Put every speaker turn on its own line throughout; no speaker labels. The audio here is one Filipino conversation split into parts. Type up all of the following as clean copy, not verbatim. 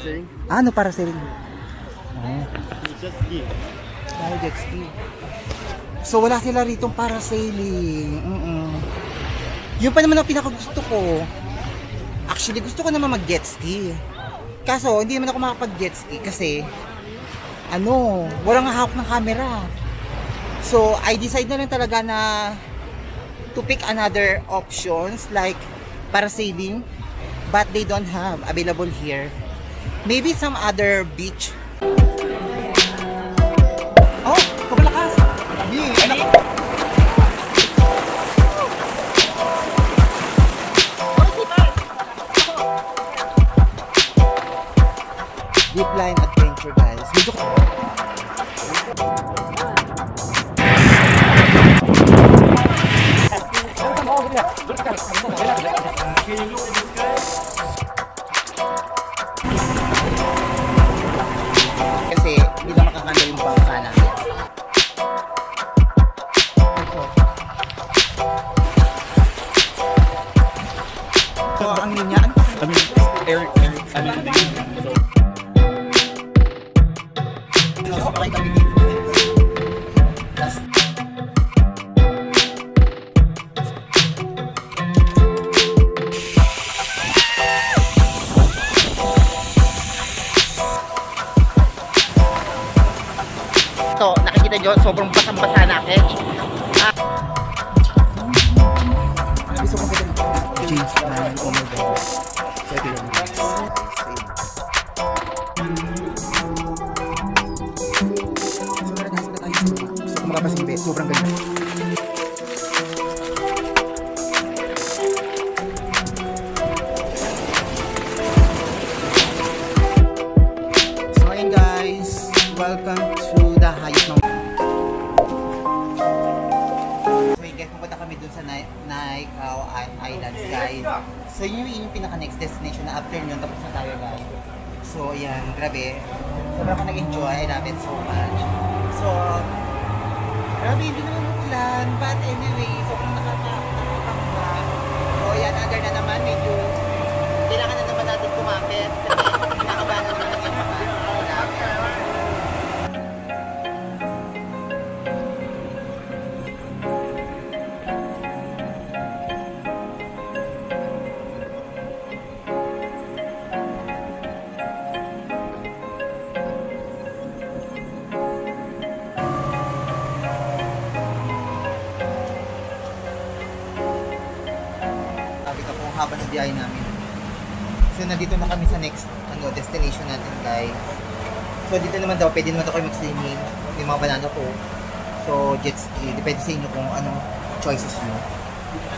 parasailing.
Ano parasailing? Oh.
Jet ski.
Jet ski. So wala sila rito parasailing. Yun pa naman ang pinakagusto ko. Actually gusto ko naman mag jet ski. Kaso hindi naman ako makapag jet ski kasi walang hawak ng camera. So I decide na lang talaga na to pick another options like parasailing, but they don't have available here. Maybe some other beach. Oh, kabalakas. Deep line adventure, guys. Medyo kasi hindi na makakanda yung bangka natin. So, ang linya, air. So, nakikita nyo, sobrang basang-basa natin. Gusto ko ba change plan? Oh my god. Gusto ko makapasimbe. Sobrang ganda. So, ayun guys. Welcome to the highest mountain. So guys, pupunta kami dun sa Naikau Islands, guys. So yun yung pinaka-next destination na after nyo, tapos na tayo, guys. So yan, grabe. Sobrang ako nag-enjoy. I love it so much. So, grabe, hindi naman umulan. But anyway, sobrang nakakakakakaka. So yan, under na naman, medyo kailangan na naman natin kumapit. Kasi nakabana naman ang impact. Haba ng biyahe namin. So nandito na kami sa next destination natin, guys. So dito naman daw, pwede naman daw kayo mag-swimming. Yung mga banana po. So jet ski, depende sa inyo kung anong choices nyo.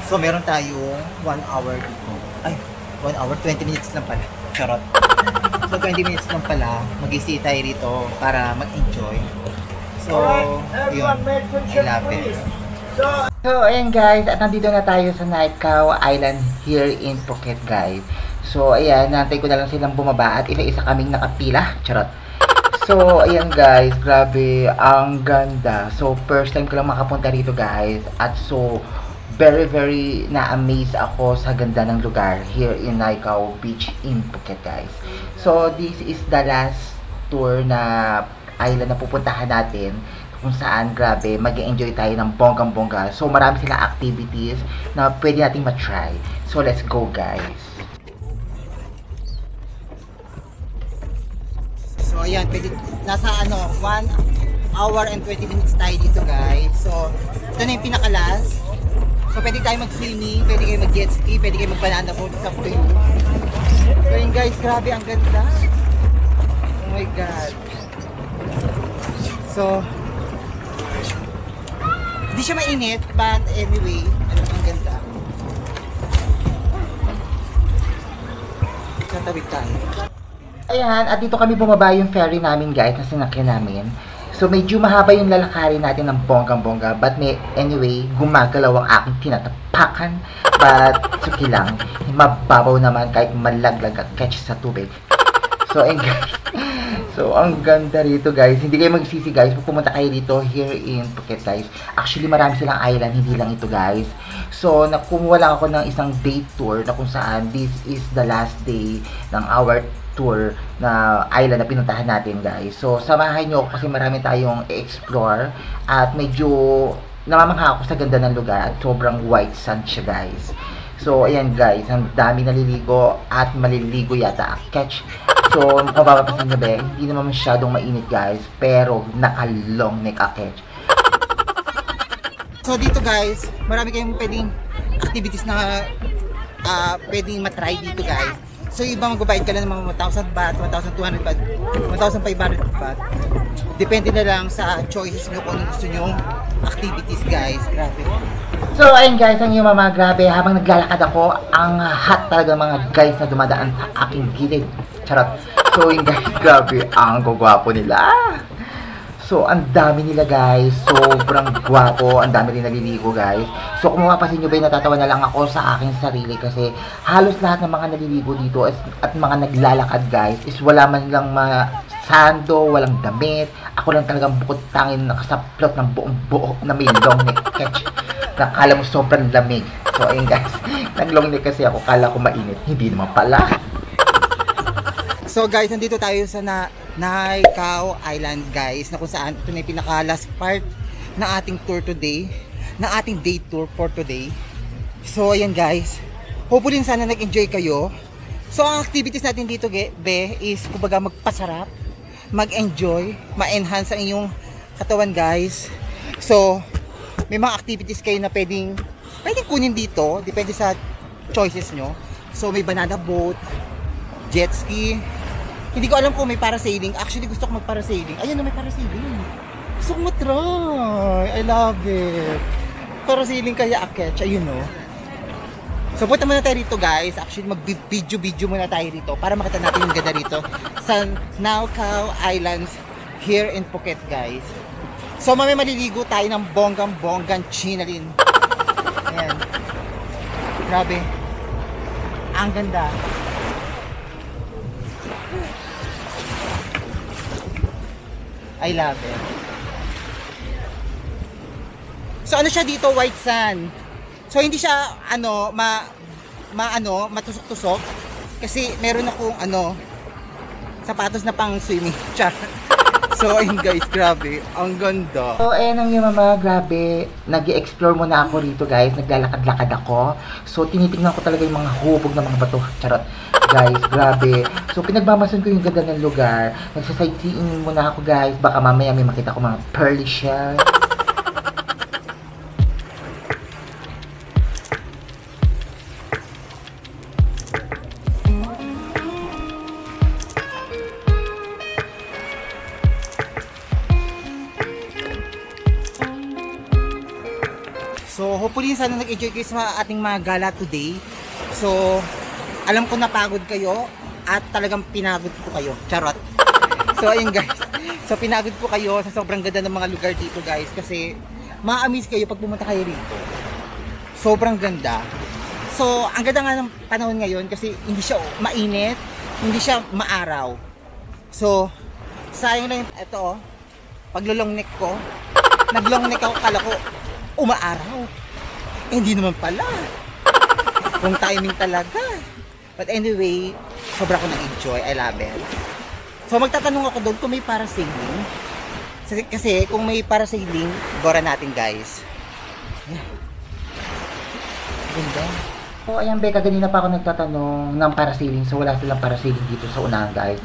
So meron tayong 1 hour dito. Ay, 1 hour, 20 minutes lang pala. Charot. So 20 minutes lang pala, mag-stay tayo rito para mag-enjoy. So, yun. I love it. So, ayan guys, at nandito na tayo sa Naikau Island here in Phuket, guys. So, ayan, nantay ko na lang silang bumaba at isa-isa kaming nakapila. Charot. So, ayan guys, grabe, ang ganda. So, first time ko lang makapunta rito, guys. At so, very na-amaze ako sa ganda ng lugar here in Naikau Beach in Phuket, guys. So, this is the last tour na island na pupuntahan natin, kung saan, grabe, mag-enjoy tayo ng bonggang-bongga. So, marami silang activities na pwede nating matry. So, let's go, guys. So, ayan, pwede, nasa 1 hour and 20 minutes tayo dito, guys. So, ito na yung pinakalas. So, pwede tayo mag-swimming, pwede kayo mag-jet ski, pwede kayo mag-banana boat, it's up to you. So, yun, guys, grabe, ang ganda. Oh my God. So, hindi siya mainit, but anyway, ang ganda. Tatawid tayo. Ayan, at dito kami bumaba yung ferry namin, guys, na sinakyan namin. So, medyo mahaba yung lalakarin natin ng bonggang-bongga, but anyway, gumagalaw ang aking tinatapakan. But, okay lang. Mababaw naman kahit malaglag at catch sa tubig. So, and guys, so, ang ganda rito, guys. Hindi kayo magsisi, guys. Pag pumunta kayo dito here in Phuket, guys. Actually, marami silang island. Hindi lang ito, guys. So, kumuha lang ako ng isang day tour na kung saan this is the last day ng our
tour na island na pinuntahan natin, guys. So, samahan nyo ako kasi marami tayong i-explore at medyo namamangha ako sa ganda ng lugar. Sobrang white sand siya, guys. So, ayan guys, ang dami naliligo at maliligo yata. Catch. So, kung mapapasin nyo ba, hindi naman masyadong mainit, guys. Pero, naka-long neck catch.
So, dito guys, marami kayong pwedeng activities na pwedeng matry dito, guys. So, iba magbabayad ka lang ng mga 1,000 baht, 1,200 baht, 1,500 baht. Depende na lang sa choices nyo kung ano gusto nyo activities, guys. Grabe.
So, ayun guys, ang yung mga grabe, habang naglalakad ako, ang hot talaga mga guys na dumadaan sa aking gilid. Charot. So, yun guys, grabe, ang gwapo nila. So, ang dami nila guys, sobrang gwapo, ang dami rin naliligo guys. So, kung mapapansin nyo ba, natatawa na lang ako sa aking sarili kasi halos lahat ng mga naliligo dito at mga naglalakad guys is wala man lang sando, walang damit. Ako lang talagang bukod tangin nakasaplot ng buong buo na may long neck catch. Nakala mo sobrang lamig. So, ayun guys, nag-long neck kasi ako, kala ko mainit. Hindi naman pala.
So guys, nandito tayo sa Naikau Island guys, na kung saan ito na yung pinaka last part ng ating tour today, ng ating day tour for today. So ayan guys, hopefully sana nag-enjoy kayo. So ang activities natin dito be is kumbaga magpasarap, mag-enjoy, ma-enhance ang inyong katawan guys. So may mga activities kayo na pwedeng kunin dito, depende sa choices nyo. So may banana boat, jet ski. Hindi ko alam kung may parasailing. Actually, gusto ko mag-parasailing. Ayun na, may parasailing. Gusto ko matry. I love it. Parasailing kaya aketch. Ayun no. So, punta muna tayo rito guys. Actually, mag-video muna tayo rito para makita natin yung ganda rito sa Naikau Islands here in Phuket guys. So, mamaya maliligo tayo ng bonggang chinalin. Ayan. Grabe. Ang ganda. I love it. So ano siya dito, white sand. So hindi siya matusok-tusok kasi meron akong sapatos na pang swimming. Char. So ayun guys, grabe, ang ganda.
So ayan ang yung mga grabe, nag-i-explore muna ako rito guys, naglalakad-lakad ako. So tinitingnan ko talaga yung mga hubog ng mga bato. Charot. Guys, grabe. So, pinagmamasan ko yung ganda ng lugar. Nagsasightseeing muna ako, guys. Baka mamaya may makita ko mga pearly shell.
So, hopefully sana nag-enjoy kayo sa ating mga gala today. So, alam ko napagod kayo at talagang pinagod ko kayo. Charot. So ayun guys. So pinagod ko kayo sa sobrang ganda ng mga lugar dito guys kasi ma-amaze kayo pag pumunta kayo rito. Sobrang ganda. So ang ganda nga ng panahon ngayon kasi hindi siya mainit, hindi siya maaraw. So sayang lang ito paglulong neck ko. Naglong neck ako, kala ko umaaraw. Eh, hindi naman pala. Kung timing talaga. But anyway, sobra ko nag-enjoy. I love it. So magtatanong ako doon kung may parasailing. Kasi kung may parasailing, gora natin guys. Yeah. Ganda.
So ayan Becca, ganina pa ako nagtatanong ng parasailing. So wala silang parasailing dito sa unahan guys.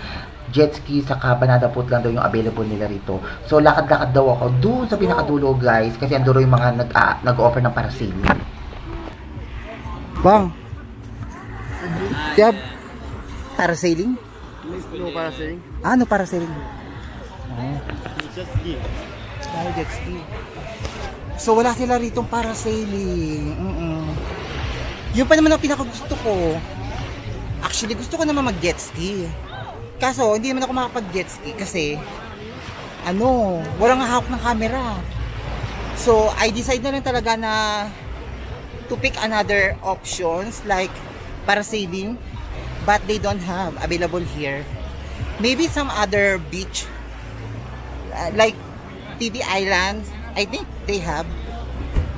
Jet ski saka banana boat lang daw yung available nila rito. So lakad-lakad daw ako doon sa pinakadulo guys. Kasi anduro yung mga nag-offer ng parasailing.
Bang! Diab, parasailing?
No parasailing.
No parasailing.
Jet ski.
Jet ski. So wala sila rito parasailing. Yun pa naman ang pinakagusto ko. Actually gusto ko naman mag jet ski. Kaso hindi naman ako makapag jet ski kasi walang hawak ng camera. So I decide na lang talaga na to pick another options like parasailing, but they don't have available here. Maybe some other beach like TB Island, I think they have,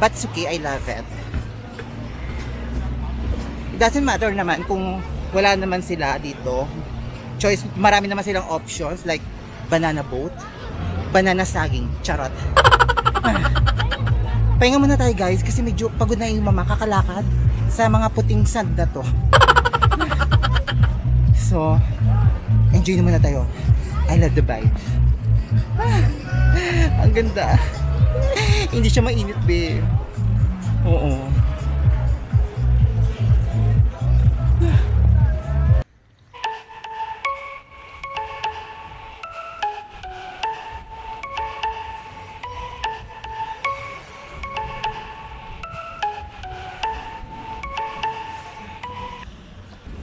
but it's okay, I love it. It doesn't matter naman kung wala naman sila dito. choice, marami naman silang options like banana boat, banana saging, charot. Pahinga muna tayo guys kasi medyo pagod na yung mama kakalakad sa mga puting sand na to. So, enjoy na muna tayo. I love the vibes. Ang ganda. Hindi siya mainit, be. Oo.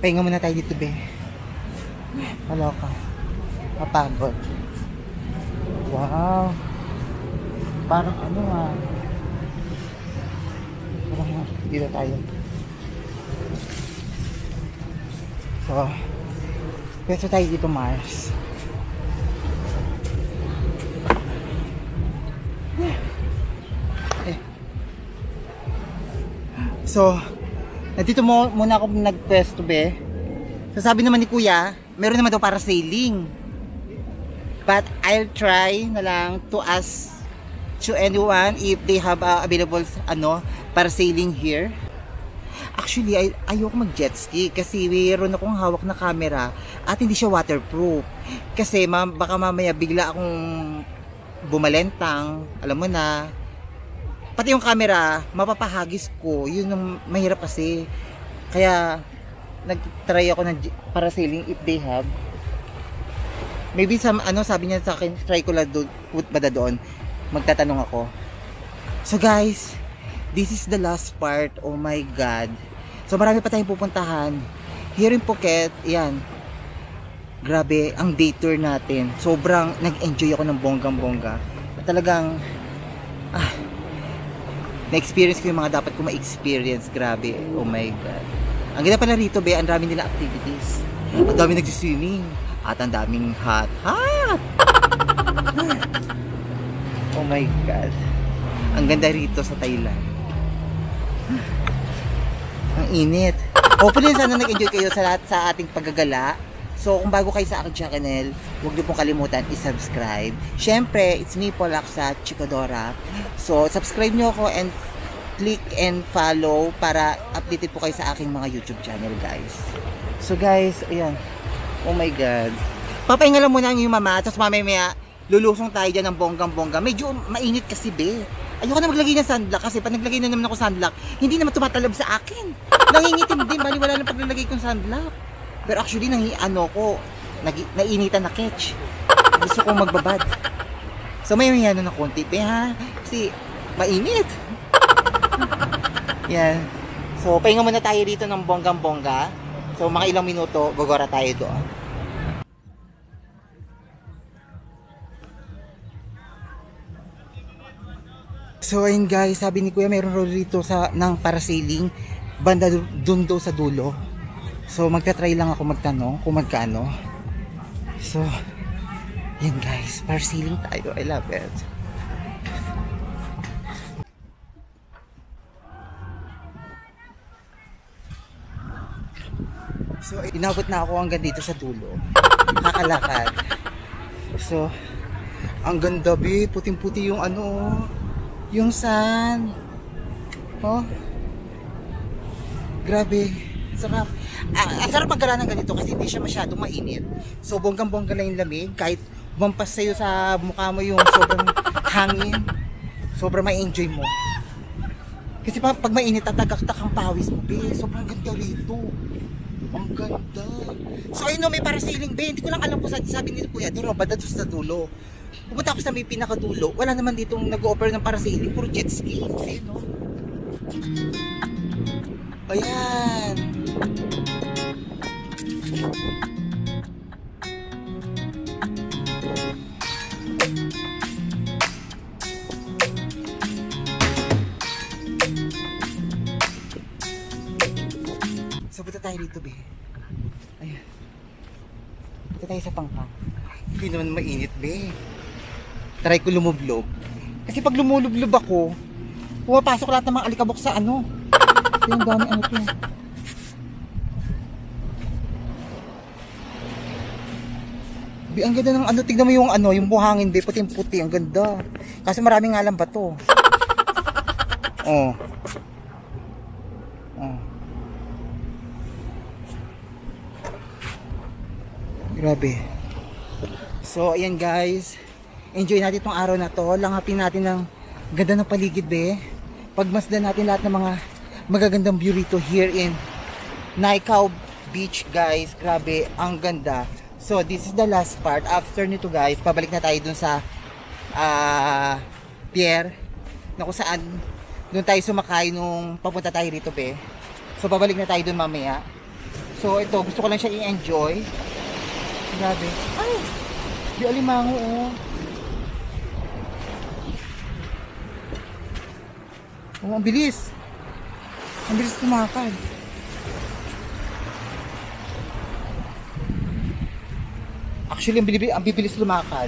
Pahinga muna tayo dito, be. Kaloka. Mapagod. Wow. Parang ano ah. Parang dito tayo. So, pwesto tayo dito, Mars. So, nandito muna ako nagpwesto, be. So, sabi naman ni Kuya, meron naman daw para sailing. But I'll try na lang to ask to anyone if they have available para sailing here. Actually, ayoko mag jet ski kasi mayroon akong hawak na camera at hindi siya waterproof. Kasi baka mamaya bigla akong bumalentang, alam mo na. Pati yung camera, mapapahagis ko. Yun ang mahirap kasi. Kaya nag-try ako ng parasailing if they have. Maybe sabi niya sa akin, try ko lang doon. Magtatanong ako. So guys, this is the last part. Oh my God. So marami pa tayong pupuntahan. Here in Phuket, yan. Grabe, ang day tour natin. Sobrang nag-enjoy ako ng bonggang-bongga. Talagang, na-experience ko yung mga dapat ko ma-experience. Grabe, oh my God. Ang ganda pala rito, be, ang dami nila activities. Ang dami nag-swimming. At ang daming hot. Oh my God. Ang ganda rito sa Thailand. Ang init. Hopefully sana nag-enjoy kayo sa ating paggagala. So kung bago kayo sa aking channel, huwag niyo pong kalimutan i-subscribe. Syempre, it's me, Polaksa Chikadora. So subscribe niyo ako and click and follow para updated po kayo sa aking mga YouTube channel, guys. So guys, ayan. Oh my God. Papahinga lang muna yung mama, tapos mamaya lulusong tayo dyan ng bonggang-bongga. Medyo mainit kasi, be. Ayoko na maglagay ng sunblock kasi pag naglagay na naman ako sunblock, hindi naman tumatalab sa akin. Nangingitim din, bali wala lang paglalagay kong sunblock. Pero actually, nainitan na catch. Gusto kong magbabad. So may na konti, be, ha? Kasi mainit. Yan. So, pahinga muna tayo dito ng bonggang-bongga. So, mga ilang minuto, gagora tayo doon. So, ayun guys, sabi ni Kuya, mayroon roll dito ng parasailing. Banda dun daw sa dulo. So, magta-try lang ako magtanong kung magkano. So, yan guys, parasailing tayo. I love it. So, inabot na ako hanggang dito sa dulo. Kakalakad. So, ang ganda, be. Puting-puti yung yung sun. Oh. Grabe. Sarap. Sarap magkala ng ganito kasi hindi siya masyadong mainit. So, bonggang-bongga na yung lamig. Kahit bumpas sa'yo sa mukha mo yung sobrang hangin. Sobrang ma-enjoy mo. Kasi pag mainit, tatagak-tak ang pawis mo, be. Sobrang ganda rito. Ang ganda. So ayun, may parasailing, be. Hindi ko lang alam kung sabi ni Kuya, doon banda doon sa dulo. Pupunta ako sa may pinakadulo. Wala naman dito nag-offer ng parasailing, puro jet ski. Ayun, no? Ayan. So punta tayo dito, be. Ayan. Punta tayo sa pangpang. Hindi naman mainit, be. Try ko lumublob. Kasi pag lumulublob ako, pumapasok lahat ng mga alikabok sa yung dami to. Ang ganda ng ano, tignan mo yung ano, yung buhangin, be, puting-puti, ang ganda. Kasi maraming nga lang bato. Oh. Oh. Grabe. So, ayan guys. Enjoy natin itong araw na to. Langapin natin ng ganda ng paligid, be. Pagmasdan natin lahat ng mga magagandang view rito here in Naikau Beach, guys. Grabe, ang ganda. So, this is the last part. After nito, guys, pabalik na tayo dun sa pier na kung saan dun tayo sumakay nung papunta tayo rito, be. So, pabalik na tayo dun mamaya. So, ito, gusto ko lang siya i-enjoy. Grabe. Ay! Di alimango, oh. Oh, ang bilis. Ang bilis tumakad. Actually, ang bibilis lumakad.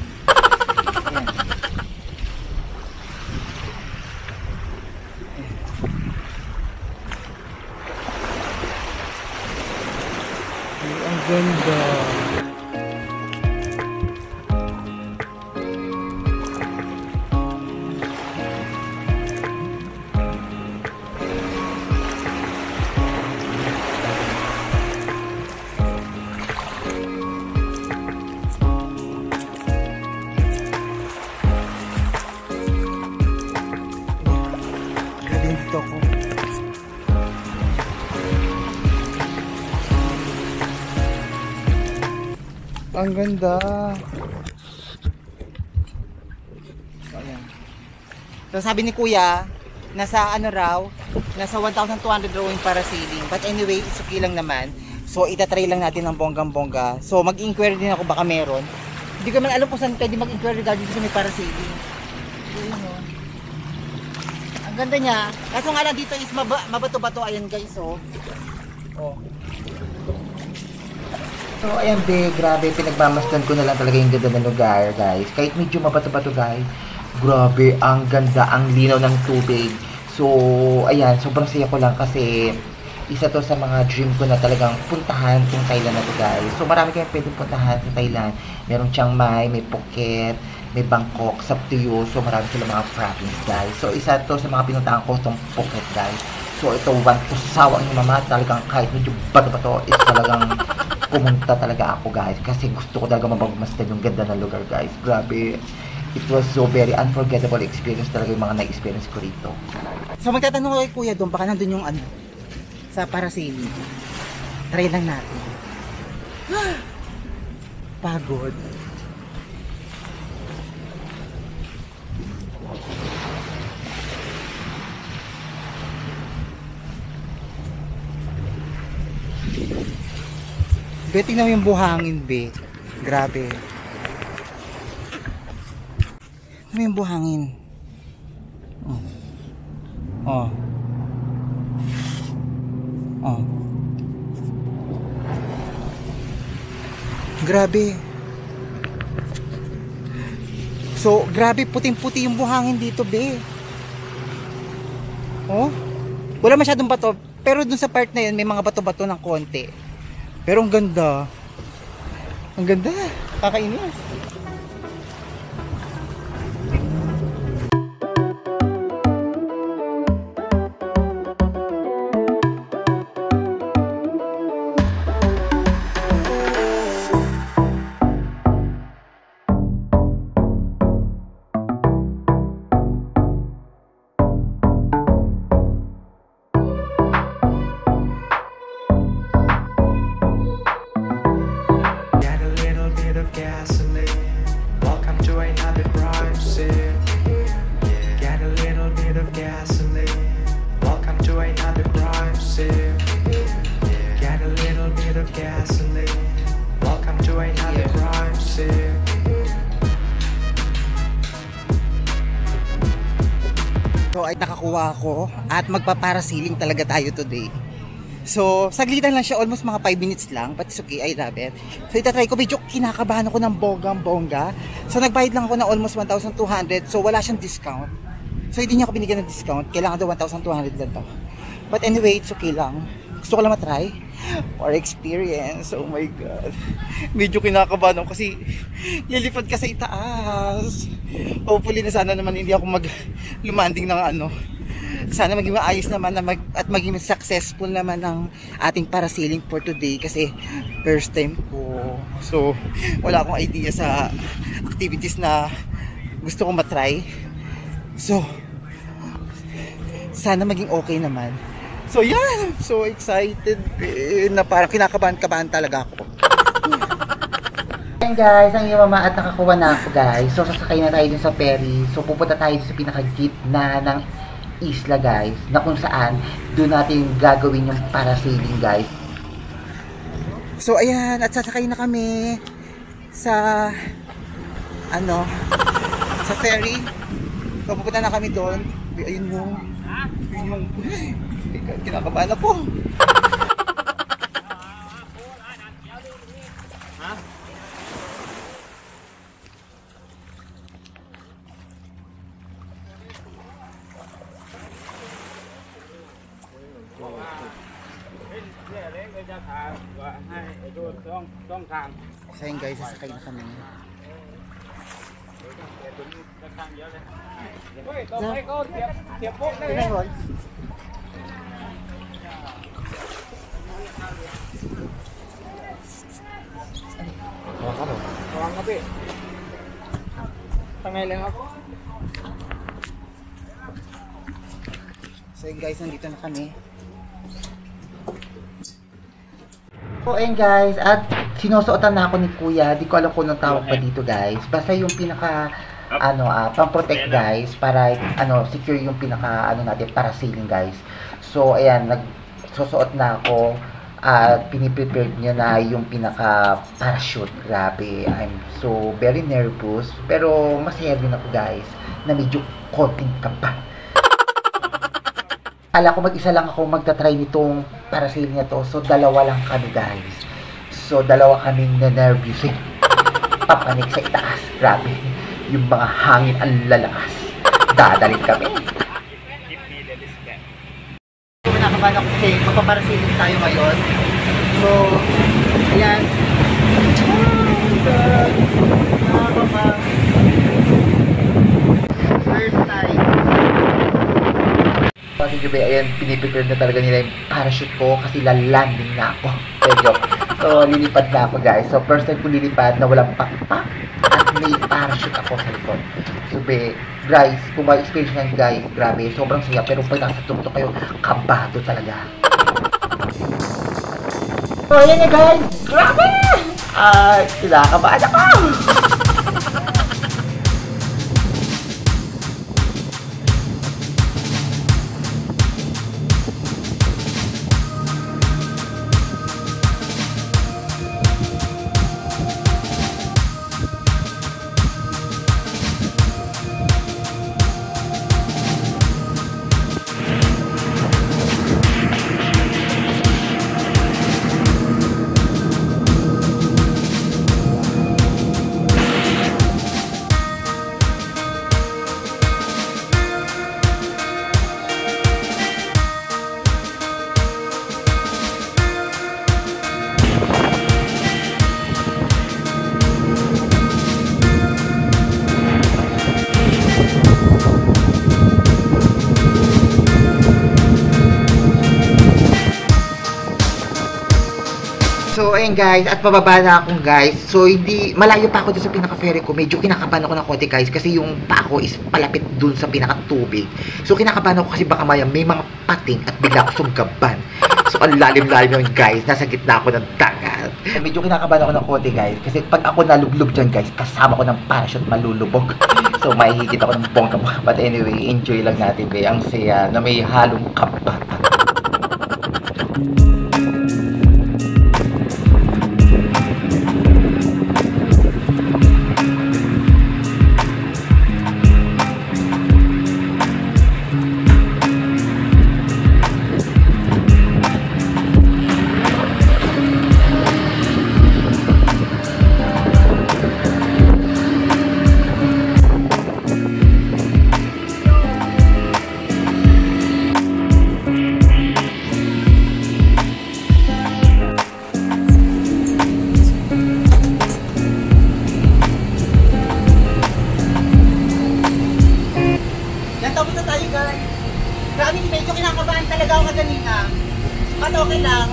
Ayan. Ay, ang ganda. Ang ganda. So, ayan. So, sabi ni Kuya, nasa ano raw, nasa 1,200 raw yung parasailing. But anyway, it's okay lang naman. So, itatry lang natin ng bonggang-bongga. So, mag-inquire din ako baka meron. Hindi ko man alam kung saan pwede mag-inquire dahil dito sa may parasailing. So, yun, oh. Ang ganda niya. Kaso nga lang dito is mabato-bato. Ayan guys, oh. Oh.
So ayan be, grabe, pinagmamasdan ko na lang talaga yung ganda ng lugar guys. Kahit medyo mabato-bato guys, grabe, ang ganda, ang linaw ng tubig. So ayan, sobrang saya ko lang kasi isa to sa mga dream ko na talagang puntahan itong Thailand na to guys. So marami kayong pwedeng puntahan sa Thailand. Merong Chiang Mai, may Phuket, may Bangkok, up to you. So marami sila mga province guys. So isa to sa mga pinuntahan ko itong Phuket guys. So ito, one to sawa ni mama, talagang kahit medyo bato-bato, is talagang pumunta talaga ako guys. Kasi gusto ko talaga mabagmasdan yung ganda ng lugar guys. Grabe, it was so very unforgettable experience talaga yung mga na-experience ko rito.
So magtatanong ko kay Kuya doon, baka nandun yung ano, sa parasailing. Try lang natin. Pagod. Be, tingnan mo yung buhangin, be. Grabe. Tingnan mo yung buhangin. Oh. Oh. Oh. Grabe. So, grabe, puting-puti yung buhangin dito, be. Oh. Wala masyadong bato, pero dun sa part na yun, may mga bato-bato ng konti. Pero ang ganda. Ang ganda. Kakainis. So ay nakakuha ako at magpaparasailing talaga tayo today. So saglitan lang siya, almost mga 5 minutes lang, but it's okay, I love it. So itatry ko, medyo kinakabahan ako ng bonggang-bongga. So nagbayad lang ako ng almost 1,200, so wala siyang discount. So hindi niya ako binigyan ng discount, kailangan daw 1,200 lang to. But anyway, it's okay lang. Gusto ko lang matry or experience. Oh my God. Medyo kinakabahan ako kasi lilipad ka sa itaas. Hopefully na sana naman hindi ako lumanding ng ano. Sana maging maayos naman na at maging successful naman ang ating parasailing for today kasi first time ko. So, wala akong idea sa activities na gusto kong matry. So, sana maging okay naman. So, yan! So excited na parang kinakabahan-kabahan talaga ako.
Ayan guys, ang iyong mama at nakakuha na ako guys. So, sasakay na tayo dun sa ferry. So, pupunta tayo sa pinaka-gitna ng isla guys, na kung saan doon natin gagawin yung parasailing guys.
So ayan, at sasakay na kami sa sa ferry. So pupunta na kami doon. Ayun yung kinakabahan ako. So yun guys, sasakay na kami. So yun guys, nandito na kami.
So, ayun guys, at sinusuotan na ako ni Kuya. Di ko alam kung anong tawag pa dito guys. Basta yung pinaka, pang-protect guys, para, secure yung pinaka, natin, para sailing guys. So, ayan, nagsusuot na ako at piniprepare niya na yung pinaka parachute. Grabe, I'm so very nervous. Pero, masaya din ako guys, na medyo konting kaba. Akala ko mag-isa lang ako magta-try nitong parasailing na to. So, dalawa lang kami guys. So, dalawa kaming na-nervous. Papanik sa itaas. Grabe. Yung mga hangin ang lalakas. Dadaling kami.
Kinakabahan ako kasi magpaparasailing tayo ngayon. So, ayan. Oh God. Nakakabahan. First time.
Kasi gabi, ayan, piniprepare na talaga nila yung parachute ko kasi lalanding na ako. So, lilipad na ako guys. So, first time ko lilipad na walang pakpak at may parachute ako sa likod. So, guys, kung ma-experience nyo guys, grabe, sobrang saya. Pero pag nasa tuktok kayo, kabado talaga. So, ayan na guys, grabe! Kinakabahan ako! So, ayun guys, at pababa na akong guys. So, malayo pa ako dun sa pinaka-ferry ko. Medyo kinakabahan ako ng konti guys kasi yung pa ako is palapit dun sa pinaka-tubig. So, kinakabahan ako kasi baka maya may mga pating at bigla ako sumgaban. So, ang lalim-lalim yun guys. Nasa gitna ako ng dagat. So, medyo kinakabahan ako ng konti guys kasi pag ako nalublog dyan guys, kasama ko ng parachute malulubog. So, mahihigit ako ng bongga. But anyway, enjoy lang natin guys. Ang saya na may halong kabat.
talaga ako kanina. At okay lang.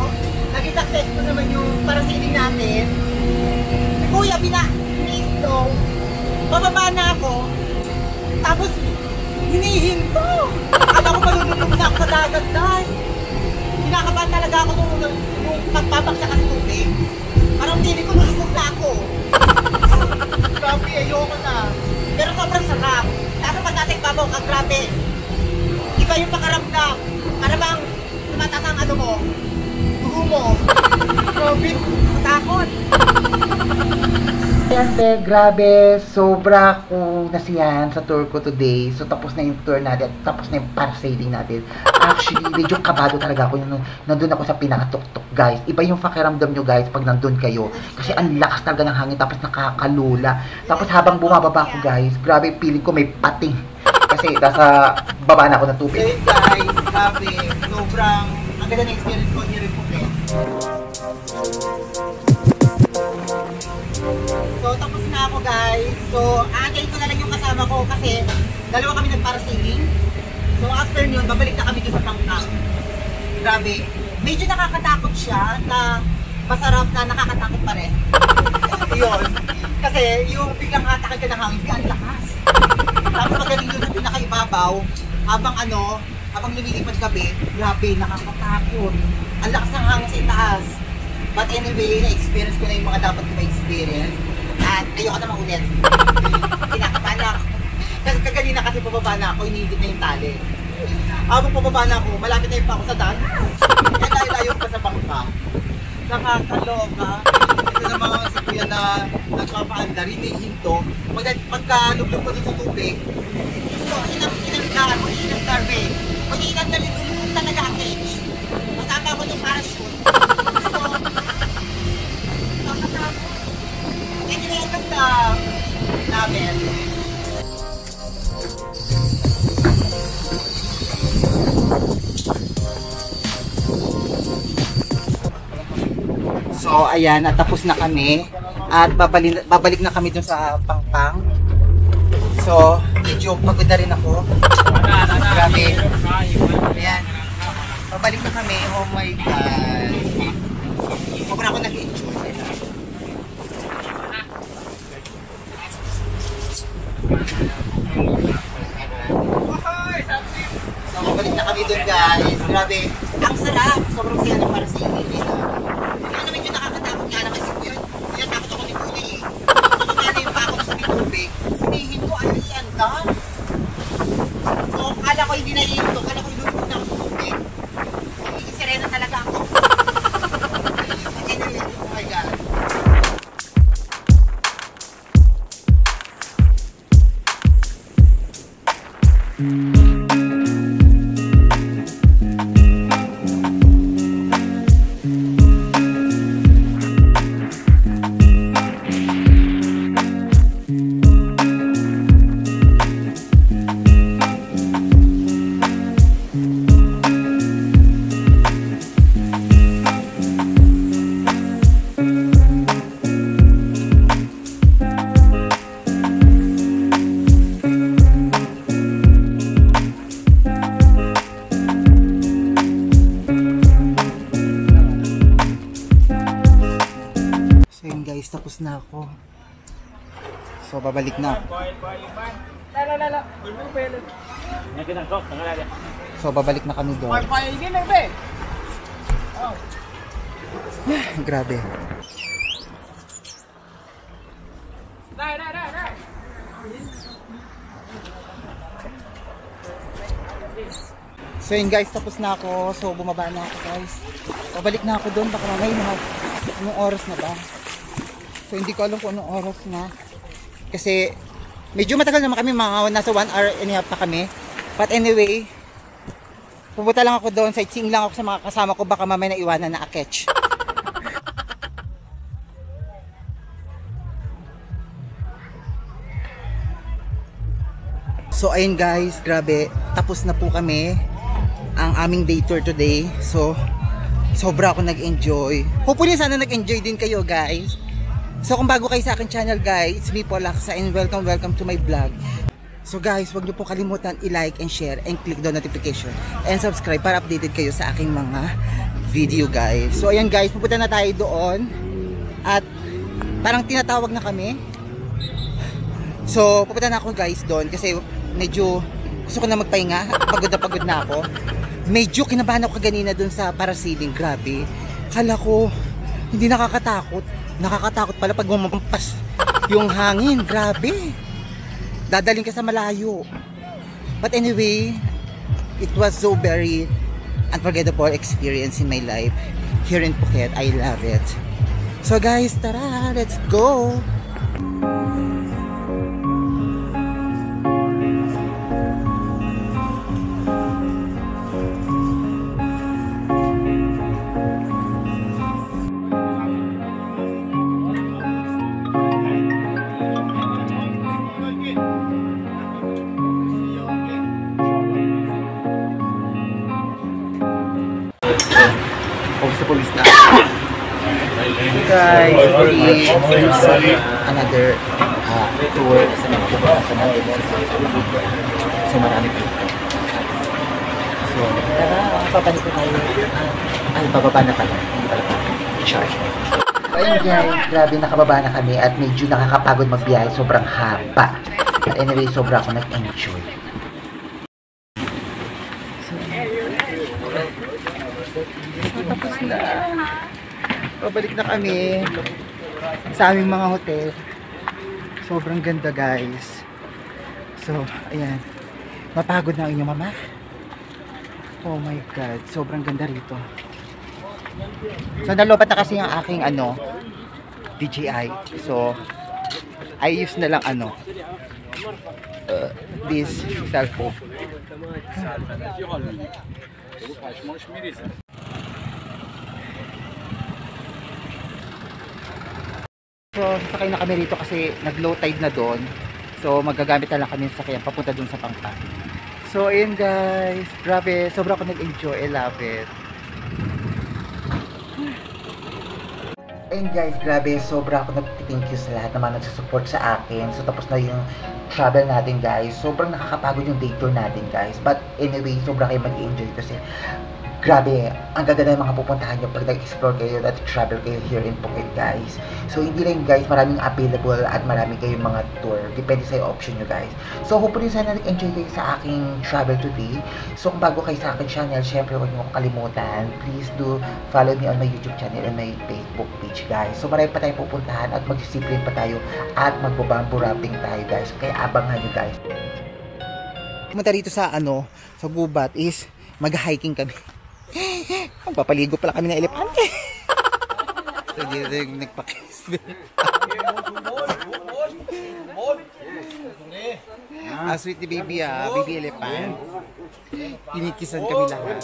Naging successful naman yung parasailing natin. Si Kuya, bina-slow. Bababa na ako. Tapos, hinihinto. Akala ko malulunod na ako sa dagat dahil. Kinakabahan talaga ako nung pagpapaksa ka sa tubig. Parang pili ko nulunod na ako. Grabe, ayoko na. Pero sobrang sarap. Kaso pag natin babaw ka, grabe. Iba yung pakaramdam. Para bang tumataas ang ano mo, dugo mo. Grabe, matakot.
Ayan, te, grabe, sobra ko nasiyahan sa tour ko today. So, tapos na yung tour natin, tapos na yung parasailing natin. Actually, medyo kabado talaga ako yung nandun ako sa pinakatuktok, guys. Iba yung pakiramdam nyo, guys, pag nandun kayo. Kasi ang lakas talaga ng hangin, tapos nakakalula. Tapos habang bumababa ko, guys, grabe, feeling ko may pating. Kasi nasa baba na ako ng tubig.
Hey guys, grabe, sobrang, ang ganda na experience ko here in Phuket. So, tapos na ako guys. So, aantayin ko na lang yung kasama ko kasi dalawa kami nagparasailing. So, after yun, babalik na kami dito sa Pangkang. Grabe. Medyo nakakatakot siya na masarap na nakakatakot pa rin. Yun. Kasi yung biglang hatakin ka ng hangin, ang lakas. Tapos magaling doon sa pinakaibabaw, habang lumilipad gabi, grabe, nakakatakot. Ang lakas ng hangin sa itaas. But anyway, na-experience ko na yung mga dapat ko ma-experience. At ayoko na maulit. Kinakabahan ako. Kasi kaganina kasi pababa na ako, iniigit na yung tali. Habang pababa na ako, malapit na yung pa ako sa daan. Kaya layo-layo pa sa bangka. Nakakaloka. Ito na mga si Kuya na nagpapaandar, hinihinto. Pagkalublog ko dito sa tubig, so, inang darbe. Pag inang darbe, lulubog talaga ang cage. Masama ako ng parachute. So, nakakatapo. Anyway, ang ganda namin. So, ayan, natapos na kami. At babalik na kami dun sa Pangpang. So, medyo pagod na rin ako. Grabe. Ayan. Babalik na kami. Oh my God. Sobrang ako nag-enjoy. So, babalik na kami dun guys. Grabe. Ang sarap. Sobrang siya na para sa inyo. Ano medyo nakakatakot nga naman si Kuya. Kaya takot ako ni Kuya eh. Kapag yung pa ako sa tubig, sinihin ko, ano yung anda? So, kala ko hindi naihinto. Kala ko ilulubog na ako sa tubig. Serena talaga ako. Anyway, oh my God. Tapos na ako. So, babalik na. So, babalik na kami doon. Grabe. So, yun guys, tapos na ako. So, bumaba na ako guys. Babalik na ako doon. Baka mamay na. Anong oras na ba? So, hindi ko alam kung anong oras na. Kasi, medyo matagal naman kami. Mga nasa 1 hour and a half pa kami. But anyway, pupunta lang ako doon. Sightseeing lang ako sa mga kasama ko. Baka mamay na iwanan na a-catch. So, ayun guys. Grabe. Tapos na po kami ang aming day tour today. So, sobra ako nag-enjoy. Hopefully, sana nag-enjoy din kayo guys. So kung bago kayo sa akin channel guys, it's me po Laksa and welcome to my vlog. So guys, huwag niyo po kalimutan i-like and share and click the notification and subscribe para updated kayo sa aking mga video guys. So ayan guys, pupunta na tayo doon at parang tinatawag na kami. So pupunta na ako guys doon kasi medyo gusto ko na magpahinga. Pagod na ako. Medyo kinabahan ako kanina doon sa parasailing. Grabe. Kala ko hindi nakakatakot. Nakakatakot pala pag bumampas yung hangin. Grabe. Dadaling ka sa malayo. But anyway, it was so very unforgettable experience in my life here in Phuket. I love it. So guys, tara, let's go. Police na. Guys, hopefully another tour sa mga pupunta sa natin. So marami dito. So tara, babalik na tayo. Ay, bababa na pala. Hindi pala pa. Sure.
Ayun guys, grabe nakababa na kami at medyo nakakapagod magbiyahe. Sobrang haba. But anyway, sobra ako nag-enjoy. Tapos na. Pabalik na kami sa aming mga hotel. Sobrang ganda guys. So, ayan. Mapagod na ang inyong mama. Oh my god, sobrang ganda rito. So, nalobat na kasi yung aking DJI. So, I use na lang this cellphone. So, sasakay na kami rito kasi nag-low tide na doon. So, magagamit na lang kami sa sakyan papunta doon sa Pangpa. So, ayun guys. Grabe, sobrang ako nag-enjoy. I love it. Ayun guys, grabe. Sobra ako nag-thank you sa lahat naman nagsusupport sa akin. So, tapos na yung travel natin guys. Sobrang nakakapagod yung day tour natin guys. But anyway, sobra kayo mag-enjoy kasi grabe, ang gaganda ng mga pupuntahan nyo pag nag-explore kayo at travel kayo here in Phuket guys. So hindi rin guys, maraming available at marami kayong mga tour. Depende sa option nyo guys. So hopefully sana nag-enjoy kayo sa aking travel today. So kung bago kayo sa aking channel, syempre huwag nyo kalimutan. Please do follow me on my YouTube channel and my Facebook page guys. So marami pa tayong pupuntahan at mag-discipline pa tayo at magbabamboo wrapping tayo guys. Kaya abangan nyo guys. Pumunta rito sa sa gubat is mag-hiking kami. Ang papaligo pala kami ng elepante. So, dito yung nagpakis. Sweet ni baby, baby elephant. Kinikisan kami lahat.